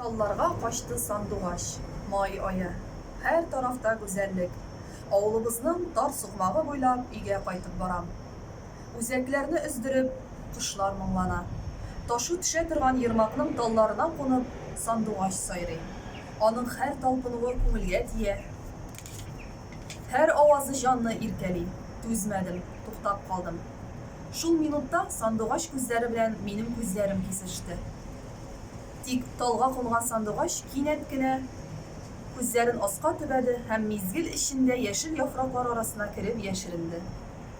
Tallarga kaçtı sandığaç, may ayı. Her tarafta güzellik. Avlımızın dar sokmağı boylap үйге kaytıp baram. Үзәкләрне өздереп, кушлар моңлана. Ташу төшә торган йырмакның талларына кунып, сандугач сайрый. Аның һәр талпынуы күңелгә тия. Һәр авазы җанны иркәли. Түзмәдем, туктап калдым. Шул минутта сандугач күзләре белән минем күзләрем кисеште. Тик талга кунган сандугач кинәт кенә күзләрен аска төбәде һәм мизгел эчендә яшел яфраклар арасына кереп яшеренде.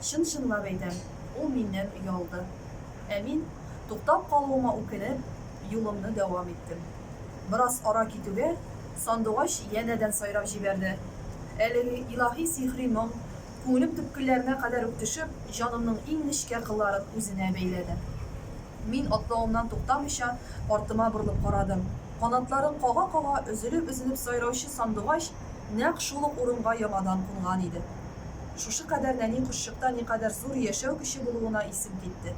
Чын-чынлап әйтәм, ул миннән оялды. Ә мин, туктап калуыма үкенеп, юлымны дәвам иттем. Бераз ара китүгә, сандугач янәдән сайрап җибәрде. Әлеге илаһи сихри моң күңелем төпкелләренә кадәр үк төшеп, җанымның иң нечкә кылларын үзенә бәйләде. Мин атлавымнан туктамыйча артыма борылып карадым. Канатларын кага-кага өзелеп сайраучы сандугач нәкъ шул ук урынга ямадан кунган иде. Шушы кадәр нәни кошчыкта никадәр зур яшәү көче булуына исем китте.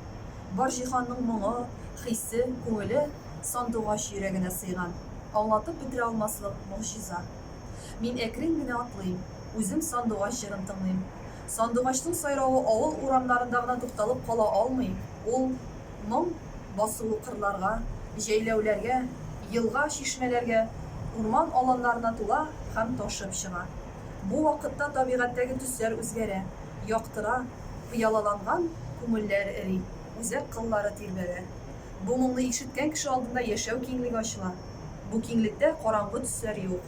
Бар җиһанның моңы, хисе, күңеле сандугач йөрәгенә сыйган. Аңлатып бетерә алмаслык могҗиза. Мин әкрен генә атлыйм, үзем сандугач җырын тыңлыйм. Сандугачның сайравы авыл урамнарында гына тукталып кала алмый. Ул моң басуы кырларга, җәйләүләргә, елга, чишмәләргә, урман аланнарына тула һәм ташып чыга. Бу вакытта табигатьтәге төсләр үзгәрә, яктыра, пыялаланган күңелләр эри, үзәк кыллары тирбәлә. Бу моңны ишеткән кеше алдында яшәү киңлеге ачыла. Бу киңлектә караңгы төсләр юк,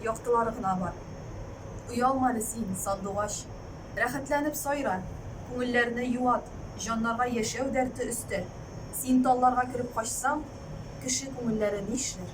яктылары гына бар. Уялмады син, сандугач, рәхәтләнеп сайра, күңелләрне юат, җаннарга яшәү дәрте өстә. Син талларга кереп качсаң, кеше күңелләре нишләр?